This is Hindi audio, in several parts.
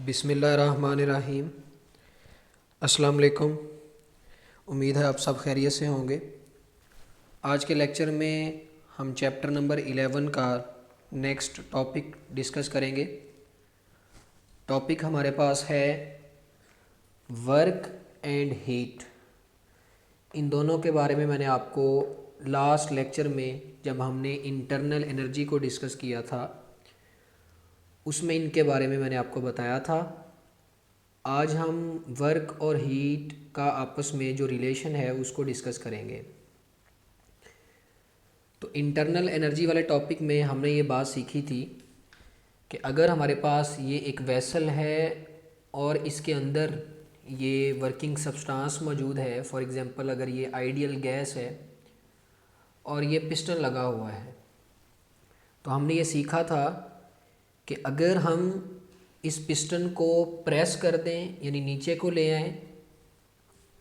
बिस्मिल्लाहिर्रहमानिर्रहीम। अस्सलाम वालेकुम। उम्मीद है आप सब खैरियत से होंगे। आज के लेक्चर में हम चैप्टर नंबर 11 का नेक्स्ट टॉपिक डिस्कस करेंगे। टॉपिक हमारे पास है वर्क एंड हीट। इन दोनों के बारे में मैंने आपको लास्ट लेक्चर में जब हमने इंटरनल एनर्जी को डिस्कस किया था उसमें इनके बारे में मैंने आपको बताया था। आज हम वर्क और हीट का आपस में जो रिलेशन है उसको डिस्कस करेंगे। तो इंटरनल एनर्जी वाले टॉपिक में हमने ये बात सीखी थी कि अगर हमारे पास ये एक वेसल है और इसके अंदर ये वर्किंग सब्सटेंस मौजूद है, फॉर एग्ज़ाम्पल अगर ये आइडियल गैस है और ये पिस्टन लगा हुआ है, तो हमने ये सीखा था कि अगर हम इस पिस्टन को प्रेस कर दें यानी नीचे को ले आएं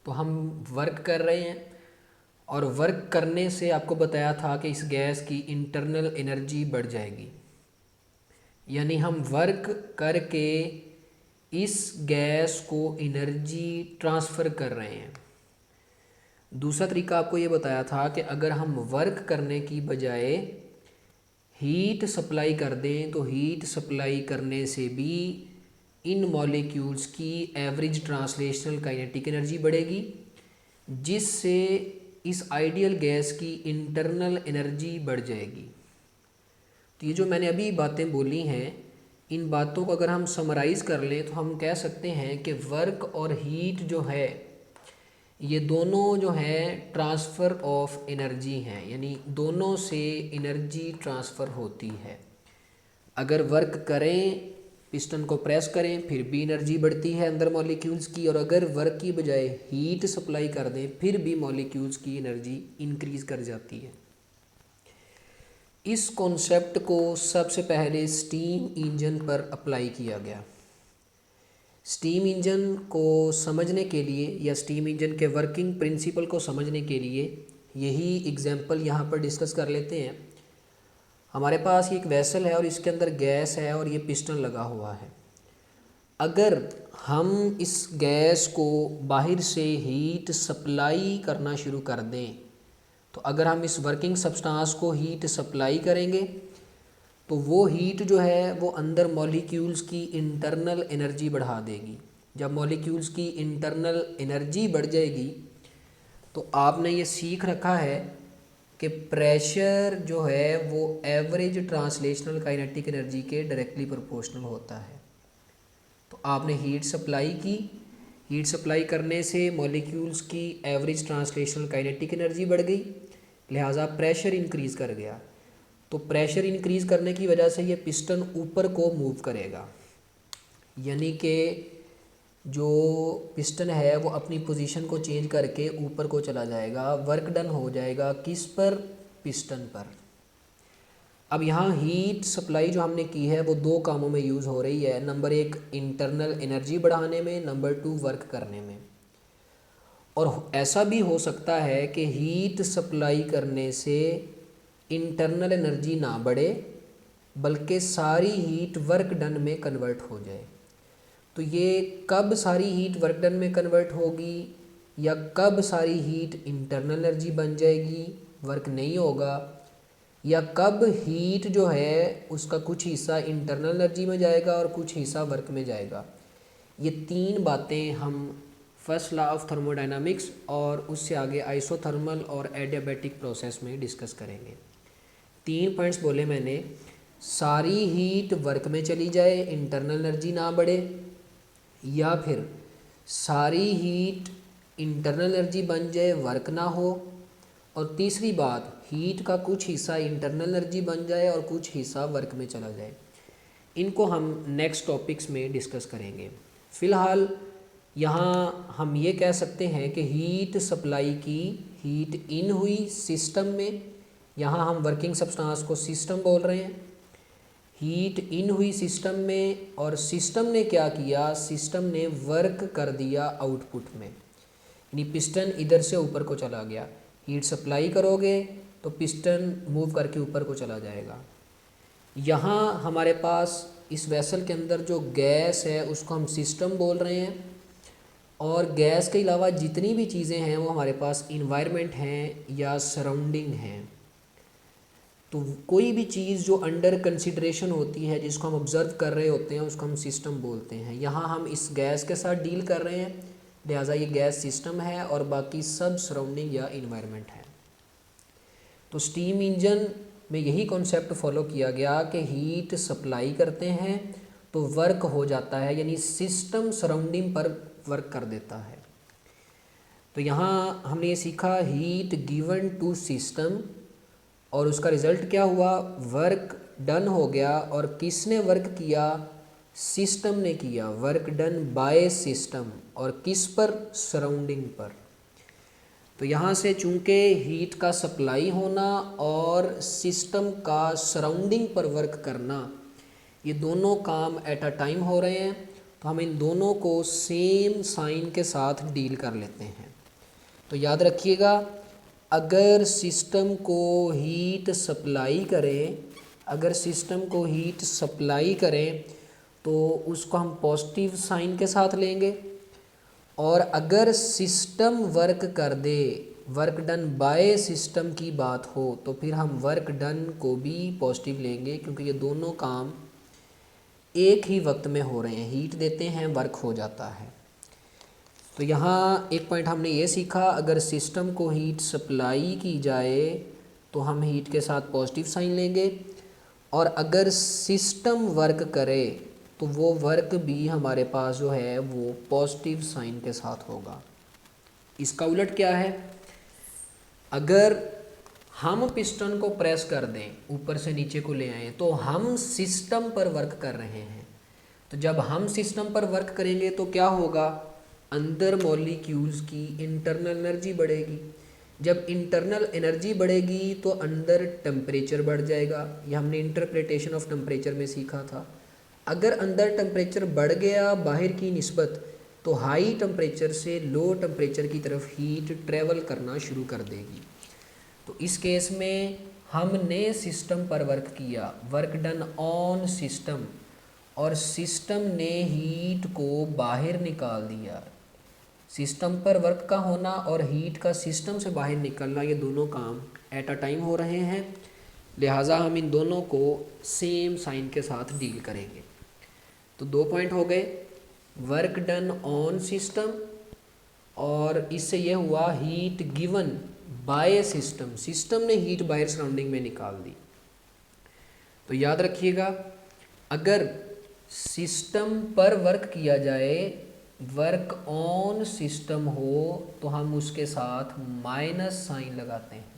तो हम वर्क कर रहे हैं। और वर्क करने से आपको बताया था कि इस गैस की इंटरनल एनर्जी बढ़ जाएगी, यानी हम वर्क करके इस गैस को एनर्जी ट्रांसफ़र कर रहे हैं। दूसरा तरीका आपको ये बताया था कि अगर हम वर्क करने की बजाय हीट सप्लाई कर दें तो हीट सप्लाई करने से भी इन मॉलिक्यूल्स की एवरेज ट्रांसलेशनल काइनेटिक एनर्जी बढ़ेगी, जिससे इस आइडियल गैस की इंटरनल एनर्जी बढ़ जाएगी। तो ये जो मैंने अभी बातें बोली हैं, इन बातों को अगर हम समराइज़ कर लें तो हम कह सकते हैं कि वर्क और हीट जो है ये दोनों जो है ट्रांसफ़र ऑफ एनर्जी हैं, यानी दोनों से एनर्जी ट्रांसफ़र होती है। अगर वर्क करें, पिस्टन को प्रेस करें, फिर भी एनर्जी बढ़ती है अंदर मॉलिक्यूल्स की, और अगर वर्क की बजाय हीट सप्लाई कर दें फिर भी मॉलिक्यूल्स की एनर्जी इंक्रीज़ कर जाती है। इस कॉन्सेप्ट को सबसे पहले स्टीम इंजन पर अप्लाई किया गया। स्टीम इंजन को समझने के लिए या स्टीम इंजन के वर्किंग प्रिंसिपल को समझने के लिए यही एग्जांपल यहाँ पर डिस्कस कर लेते हैं। हमारे पास एक वेसल है और इसके अंदर गैस है और ये पिस्टन लगा हुआ है। अगर हम इस गैस को बाहर से हीट सप्लाई करना शुरू कर दें, तो अगर हम इस वर्किंग सब्सटेंस को हीट सप्लाई करेंगे तो वो हीट जो है वो अंदर मॉलिक्यूल्स की इंटरनल एनर्जी बढ़ा देगी। जब मॉलिक्यूल्स की इंटरनल एनर्जी बढ़ जाएगी तो आपने ये सीख रखा है कि प्रेशर जो है वो एवरेज ट्रांसलेशनल काइनेटिक एनर्जी के डायरेक्टली प्रोपोर्शनल होता है। तो आपने हीट सप्लाई की, हीट सप्लाई करने से मॉलिक्यूल्स की एवरेज ट्रांसलेशनल काइनेटिक एनर्जी बढ़ गई, लिहाजा प्रेशर इंक्रीज़ कर गया। तो प्रेशर इंक्रीज़ करने की वजह से ये पिस्टन ऊपर को मूव करेगा, यानी कि जो पिस्टन है वो अपनी पोजीशन को चेंज करके ऊपर को चला जाएगा। वर्क डन हो जाएगा किस पर? पिस्टन पर। अब यहाँ हीट सप्लाई जो हमने की है वो दो कामों में यूज़ हो रही है। नंबर एक इंटरनल एनर्जी बढ़ाने में, नंबर टू वर्क करने में। और ऐसा भी हो सकता है कि हीट सप्लाई करने से इंटरनल एनर्जी ना बढ़े बल्कि सारी हीट वर्क डन में कन्वर्ट हो जाए। तो ये कब सारी हीट वर्क डन में कन्वर्ट होगी या कब सारी हीट इंटरनल एनर्जी बन जाएगी, वर्क नहीं होगा, या कब हीट जो है उसका कुछ हिस्सा इंटरनल एनर्जी में जाएगा और कुछ हिस्सा वर्क में जाएगा, ये तीन बातें हम फर्स्ट लॉ ऑफ थर्मोडायनामिक्स और उससे आगे आइसोथर्मल और एडियाबैटिक प्रोसेस में डिस्कस करेंगे। 3 पॉइंट्स बोले मैंने। सारी हीट वर्क में चली जाए, इंटरनल एनर्जी ना बढ़े, या फिर सारी हीट इंटरनल एनर्जी बन जाए, वर्क ना हो, और तीसरी बात हीट का कुछ हिस्सा इंटरनल एनर्जी बन जाए और कुछ हिस्सा वर्क में चला जाए। इनको हम नेक्स्ट टॉपिक्स में डिस्कस करेंगे। फ़िलहाल यहाँ हम ये कह सकते हैं कि हीट सप्लाई की, हीट इन हुई सिस्टम में, यहाँ हम वर्किंग सब्सटेंस को सिस्टम बोल रहे हैं। हीट इन हुई सिस्टम में और सिस्टम ने क्या किया? सिस्टम ने वर्क कर दिया आउटपुट में, यानी पिस्टन इधर से ऊपर को चला गया। हीट सप्लाई करोगे तो पिस्टन मूव करके ऊपर को चला जाएगा। यहाँ हमारे पास इस वेसल के अंदर जो गैस है उसको हम सिस्टम बोल रहे हैं, और गैस के अलावा जितनी भी चीज़ें हैं वो हमारे पास इन्वायरमेंट हैं या सराउंडिंग हैं। तो कोई भी चीज़ जो अंडर कंसिडरेशन होती है, जिसको हम ऑब्ज़र्व कर रहे होते हैं, उसको हम सिस्टम बोलते हैं। यहाँ हम इस गैस के साथ डील कर रहे हैं, लिहाजा ये गैस सिस्टम है और बाकी सब सराउंडिंग या इन्वायरमेंट है। तो स्टीम इंजन में यही कॉन्सेप्ट फॉलो किया गया कि हीट सप्लाई करते हैं तो वर्क हो जाता है, यानी सिस्टम सराउंडिंग पर वर्क कर देता है। तो यहाँ हमने ये सीखा हीट गिवन टू सिस्टम, और उसका रिज़ल्ट क्या हुआ, वर्क डन हो गया। और किसने वर्क किया, सिस्टम ने किया। वर्क डन बाय सिस्टम, और किस पर, सराउंडिंग पर। तो यहाँ से चूँकि हीट का सप्लाई होना और सिस्टम का सराउंडिंग पर वर्क करना, ये दोनों काम एट अ टाइम हो रहे हैं, तो हम इन दोनों को सेम साइन के साथ डील कर लेते हैं। तो याद रखिएगा, अगर सिस्टम को हीट सप्लाई करें, अगर सिस्टम को हीट सप्लाई करें तो उसको हम पॉजिटिव साइन के साथ लेंगे, और अगर सिस्टम वर्क कर दे, वर्क डन बाय सिस्टम की बात हो, तो फिर हम वर्क डन को भी पॉजिटिव लेंगे, क्योंकि ये दोनों काम एक ही वक्त में हो रहे हैं। हीट देते हैं, वर्क हो जाता है। तो यहाँ एक पॉइंट हमने ये सीखा, अगर सिस्टम को हीट सप्लाई की जाए तो हम हीट के साथ पॉजिटिव साइन लेंगे, और अगर सिस्टम वर्क करे तो वो वर्क भी हमारे पास जो है वो पॉजिटिव साइन के साथ होगा। इसका उलट क्या है, अगर हम पिस्टन को प्रेस कर दें, ऊपर से नीचे को ले आएँ, तो हम सिस्टम पर वर्क कर रहे हैं। तो जब हम सिस्टम पर वर्क करेंगे तो क्या होगा, अंदर मॉलिक्यूल्स की इंटरनल एनर्जी बढ़ेगी। जब इंटरनल एनर्जी बढ़ेगी तो अंदर टेम्परेचर बढ़ जाएगा। ये हमने इंटरप्रिटेशन ऑफ टेम्परेचर में सीखा था। अगर अंदर टेम्परेचर बढ़ गया बाहर की निस्बत, तो हाई टेम्परेचर से लो टेम्परेचर की तरफ हीट ट्रेवल करना शुरू कर देगी। तो इस केस में हमने सिस्टम पर वर्क किया, वर्क डन ऑन सिस्टम, और सिस्टम ने हीट को बाहर निकाल दिया। सिस्टम पर वर्क का होना और हीट का सिस्टम से बाहर निकलना, ये दोनों काम एट अ टाइम हो रहे हैं, लिहाजा हम इन दोनों को सेम साइन के साथ डील करेंगे। तो 2 पॉइंट हो गए, वर्क डन ऑन सिस्टम, और इससे यह हुआ heat given by system, system ने हीट बाहर सराउंडिंग में निकाल दी। तो याद रखिएगा, अगर सिस्टम पर वर्क किया जाए, वर्क ऑन सिस्टम हो, तो हम उसके साथ माइनस साइन लगाते हैं,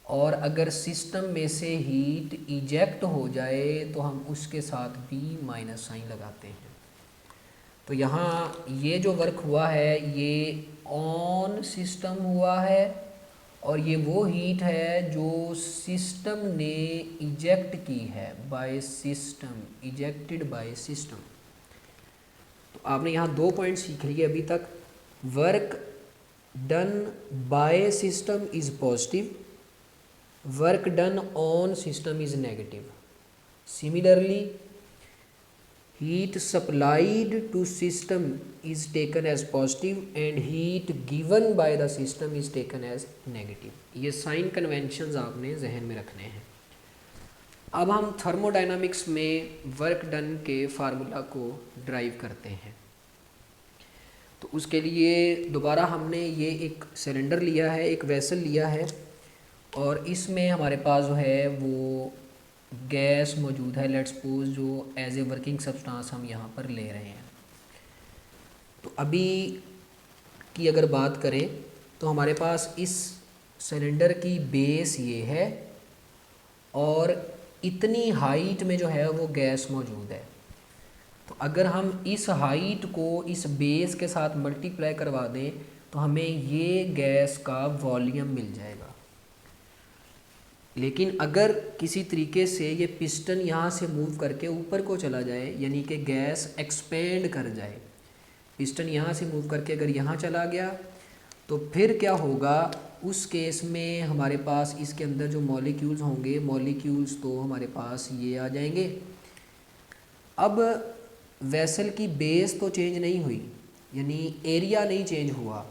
और अगर सिस्टम में से हीट इजेक्ट हो जाए तो हम उसके साथ भी माइनस साइन लगाते हैं। तो यहाँ ये जो वर्क हुआ है ये ऑन सिस्टम हुआ है, और ये वो हीट है जो सिस्टम ने इजेक्ट की है by system, ejected by system. तो आपने यहाँ 2 पॉइंट सीख लिए अभी तक। Work done by system is positive, work done on system is negative. Similarly, heat supplied to system is taken as positive and heat given by the system is taken as negative। ये साइन कन्वेंशंस आपने जहन में रखने हैं। अब हम थर्मोडायनामिक्स में वर्क डन के फार्मूला को ड्राइव करते हैं। तो उसके लिए दोबारा हमने ये एक सिलेंडर लिया है, एक वेसल लिया है, और इसमें हमारे पास जो है वो गैस मौजूद है, लेट्स सपोज, जो एज ए वर्किंग सब्सटेंस हम यहाँ पर ले रहे हैं। तो अभी की अगर बात करें तो हमारे पास इस सिलेंडर की बेस ये है, और इतनी हाइट में जो है वो गैस मौजूद है। तो अगर हम इस हाइट को इस बेस के साथ मल्टीप्लाई करवा दें तो हमें ये गैस का वॉल्यूम मिल जाएगा। लेकिन अगर किसी तरीके से ये पिस्टन यहाँ से मूव करके ऊपर को चला जाए, यानी कि गैस एक्सपेंड कर जाए, पिस्टन यहाँ से मूव करके अगर यहाँ चला गया, तो फिर क्या होगा, उस केस में हमारे पास इसके अंदर जो मॉलिक्यूल्स होंगे, मॉलिक्यूल्स तो हमारे पास ये आ जाएंगे, अब वेसल की बेस तो चेंज नहीं हुई, यानी एरिया नहीं चेंज हुआ,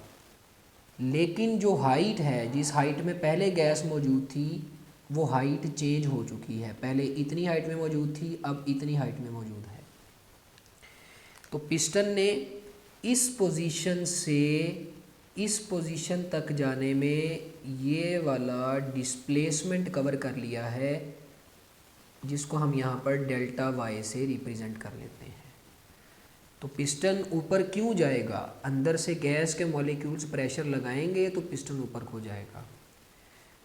लेकिन जो हाइट है, जिस हाइट में पहले गैस मौजूद थी वो हाइट चेंज हो चुकी है। पहले इतनी हाइट में मौजूद थी, अब इतनी हाइट में मौजूद है। तो पिस्टन ने इस पोजीशन से इस पोजीशन तक जाने में ये वाला डिस्प्लेसमेंट कवर कर लिया है, जिसको हम यहाँ पर डेल्टा वाई से रिप्रेजेंट कर लेते हैं। तो पिस्टन ऊपर क्यों जाएगा? अंदर से गैस के मॉलिक्यूल्स प्रेशर लगाएंगे तो पिस्टन ऊपर को जाएगा।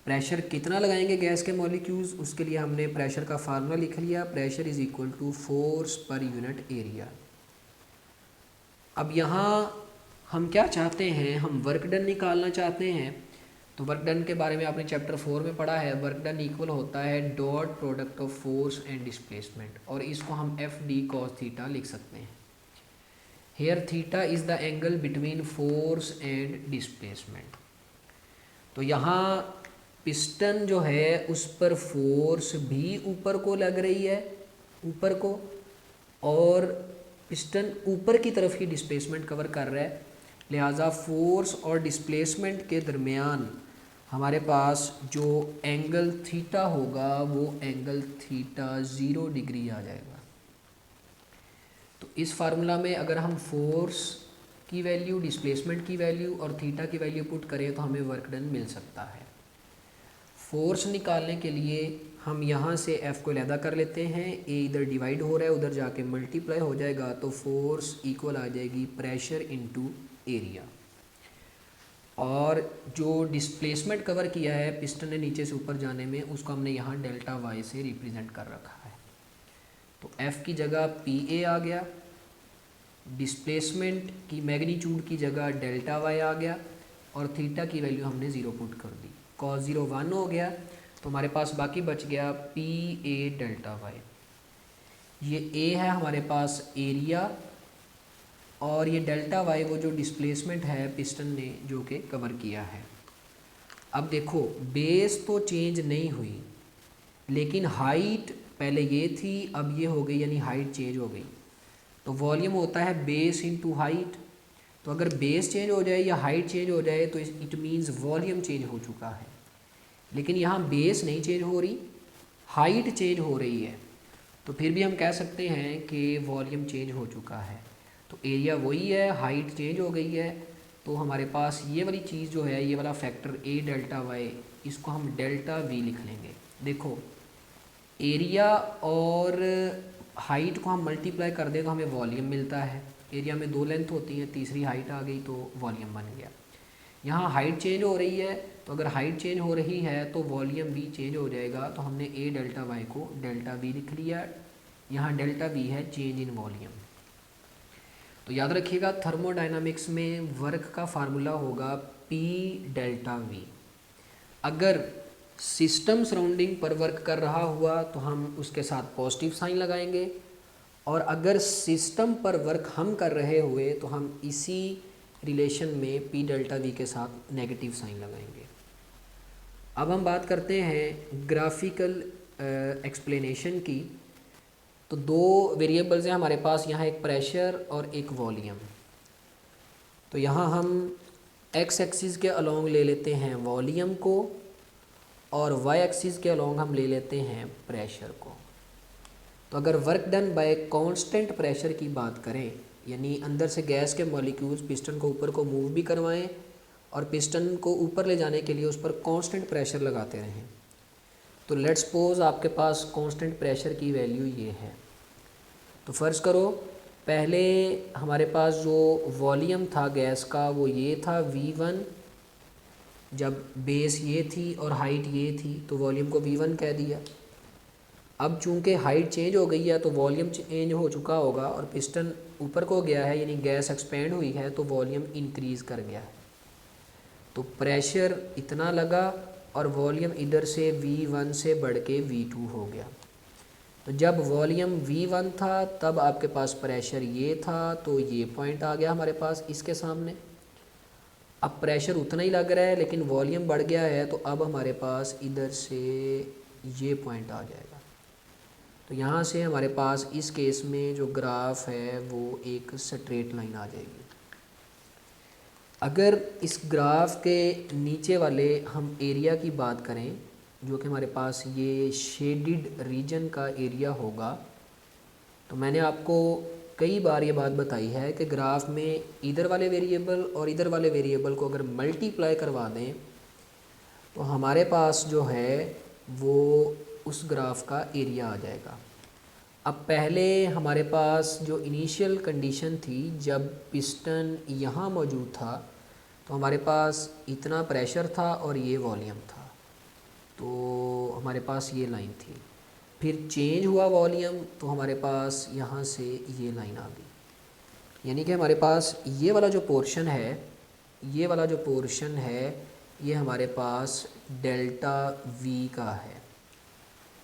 प्रेशर कितना लगाएंगे गैस के मॉलिक्यूल्स, उसके लिए हमने प्रेशर का फार्मूला लिख लिया, pressure is equal to force per unit area. अब यहाँ हम क्या चाहते हैं, हम वर्क डन निकालना चाहते हैं। तो वर्क डन के बारे में आपने चैप्टर 4 में पढ़ा है। वर्क डन इक्वल होता है dot product of force and displacement, और इसको हम एफ डी कॉस थीटा लिख सकते हैं। Here theta is the angle between force and displacement. तो यहाँ पिस्टन जो है उस पर फोर्स भी ऊपर को लग रही है, ऊपर को, और पिस्टन ऊपर की तरफ ही डिस्प्लेसमेंट कवर कर रहा है। लिहाजा फोर्स और डिस्प्लेसमेंट के दरमियान हमारे पास जो एंगल थीटा होगा वो एंगल थीटा 0 डिग्री आ जाएगा। तो इस फार्मूला में अगर हम फोर्स की वैल्यू, डिस्प्लेसमेंट की वैल्यू और थीटा की वैल्यू पुट करें तो हमें वर्क डन मिल सकता है। फोर्स निकालने के लिए हम यहाँ से F को अलहदा कर लेते हैं। A इधर डिवाइड हो रहा है, उधर जाके मल्टीप्लाई हो जाएगा, तो फोर्स इक्वल आ जाएगी प्रेशर इनटू एरिया। और जो डिस्प्लेसमेंट कवर किया है पिस्टन ने नीचे से ऊपर जाने में, उसको हमने यहाँ डेल्टा वाई से रिप्रेजेंट कर रखा है। तो F की जगह PA आ गया, डिस्प्लेसमेंट की मैग्नीट्यूड की जगह डेल्टा वाई आ गया, और थीटा की वैल्यू हमने 0 पुट कर दी। cos 0 1 हो गया, तो हमारे पास बाकी बच गया PA डेल्टा वाई। ये A है हमारे पास एरिया, और ये डेल्टा वाई वो जो डिस्प्लेसमेंट है पिस्टन ने जो कि कवर किया है। अब देखो बेस तो चेंज नहीं हुई, लेकिन हाइट पहले ये थी, अब ये हो गई, यानी हाइट चेंज हो गई। तो वॉल्यूम होता है बेस इनटू हाइट। तो अगर बेस चेंज हो जाए या हाइट चेंज हो जाए तो इट मीन्स वॉल्यूम चेंज हो चुका है। लेकिन यहाँ बेस नहीं चेंज हो रही, हाइट चेंज हो रही है, तो फिर भी हम कह सकते हैं कि वॉल्यूम चेंज हो चुका है। तो एरिया वही है, हाइट चेंज हो गई है, तो हमारे पास ये वाली चीज़ जो है, ये वाला फैक्टर A डेल्टा वाई, इसको हम डेल्टा V लिख लेंगे। देखो एरिया और हाइट को हम मल्टीप्लाई कर दें तो हमें वॉल्यूम मिलता है। एरिया में 2 लेंथ होती हैं, तीसरी हाइट आ गई तो वॉल्यूम बन गया। यहाँ हाइट चेंज हो रही है, तो अगर हाइट चेंज हो रही है तो वॉल्यूम भी चेंज हो जाएगा। तो हमने A डेल्टा वाई को डेल्टा V लिख लिया। यहाँ डेल्टा V है चेंज इन वॉल्यूम। तो याद रखिएगा थर्मोडायनामिक्स में वर्क का फार्मूला होगा P डेल्टा V। अगर सिस्टम सराउंडिंग पर वर्क कर रहा हुआ तो हम उसके साथ पॉजिटिव साइन लगाएंगे, और अगर सिस्टम पर वर्क हम कर रहे हुए तो हम इसी रिलेशन में P डेल्टा V के साथ नेगेटिव साइन लगाएंगे। अब हम बात करते हैं ग्राफिकल एक्सप्लेनेशन की। तो 2 वेरिएबल्स हैं हमारे पास, यहाँ एक प्रेशर और एक वॉल्यूम। तो यहाँ हम एक्स एक्सिस के अलोंग ले लेते हैं वॉल्यूम को, और वाई एक्सिस के अलोंग हम ले लेते हैं प्रेशर को। तो अगर work done by constant pressure की बात करें, यानी अंदर से गैस के मॉलिक्यूल्स पिस्टन को ऊपर को मूव भी करवाएं और पिस्टन को ऊपर ले जाने के लिए उस पर कांस्टेंट प्रेशर लगाते रहें, तो लेट्स सपोज आपके पास कांस्टेंट प्रेशर की वैल्यू ये है। तो फ़र्ज़ करो पहले हमारे पास जो वॉल्यूम था गैस का वो ये था V1, जब बेस ये थी और हाइट ये थी तो वॉल्यूम को V1 कह दिया। अब चूंकि हाइट चेंज हो गई है तो वॉल्यूम चेंज हो चुका होगा, और पिस्टन ऊपर को गया है, यानी गैस एक्सपेंड हुई है, तो वॉल्यूम इंक्रीज़ कर गया है। तो प्रेशर इतना लगा और वॉल्यूम इधर से V1 से बढ़ के V2 हो गया। तो जब वॉल्यूम V1 था तब आपके पास प्रेशर ये था, तो ये पॉइंट आ गया हमारे पास इसके सामने। अब प्रेशर उतना ही लग रहा है लेकिन वॉल्यूम बढ़ गया है, तो अब हमारे पास इधर से ये पॉइंट आ जाएगा। तो यहाँ से हमारे पास इस केस में जो ग्राफ है वो एक स्ट्रेट लाइन आ जाएगी। अगर इस ग्राफ के नीचे वाले हम एरिया की बात करें, जो कि हमारे पास ये शेडिड रीजन का एरिया होगा, तो मैंने आपको कई बार ये बात बताई है कि ग्राफ में इधर वाले वेरिएबल और इधर वाले वेरिएबल को अगर मल्टीप्लाई करवा दें तो हमारे पास जो है वो उस ग्राफ का एरिया आ जाएगा। अब पहले हमारे पास जो इनिशियल कंडीशन थी, जब पिस्टन यहाँ मौजूद था तो हमारे पास इतना प्रेशर था और ये वॉल्यूम था, तो हमारे पास ये लाइन थी। फिर चेंज हुआ वॉल्यूम तो हमारे पास यहाँ से ये लाइन आ गई, यानी कि हमारे पास ये वाला जो पोर्शन है, ये वाला जो पोर्शन है ये हमारे पास डेल्टा वी का है।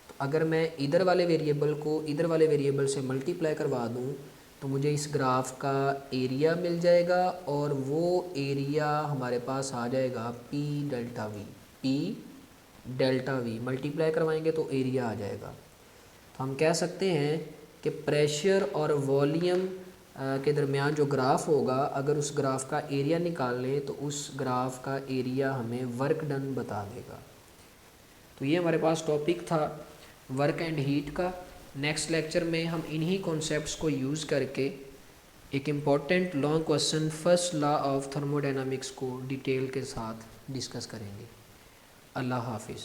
तो अगर मैं इधर वाले वेरिएबल को इधर वाले वेरिएबल से मल्टीप्लाई करवा दूँ तो मुझे इस ग्राफ का एरिया मिल जाएगा और वो एरिया हमारे पास आ जाएगा P delta we. P delta we multiply करवाएंगे तो एरिया आ जाएगा। तो हम कह सकते हैं कि प्रेशर और वॉल्यूम के दरमियान जो ग्राफ होगा, अगर उस ग्राफ का एरिया निकाल लें तो उस ग्राफ का एरिया हमें वर्क डन बता देगा। तो ये हमारे पास टॉपिक था वर्क एंड हीट का। नेक्स्ट लेक्चर में हम इन्हीं कॉन्सेप्ट्स को यूज़ करके एक important long question first law of thermodynamics को डिटेल के साथ डिस्कस करेंगे। अल्लाह हाफिज़।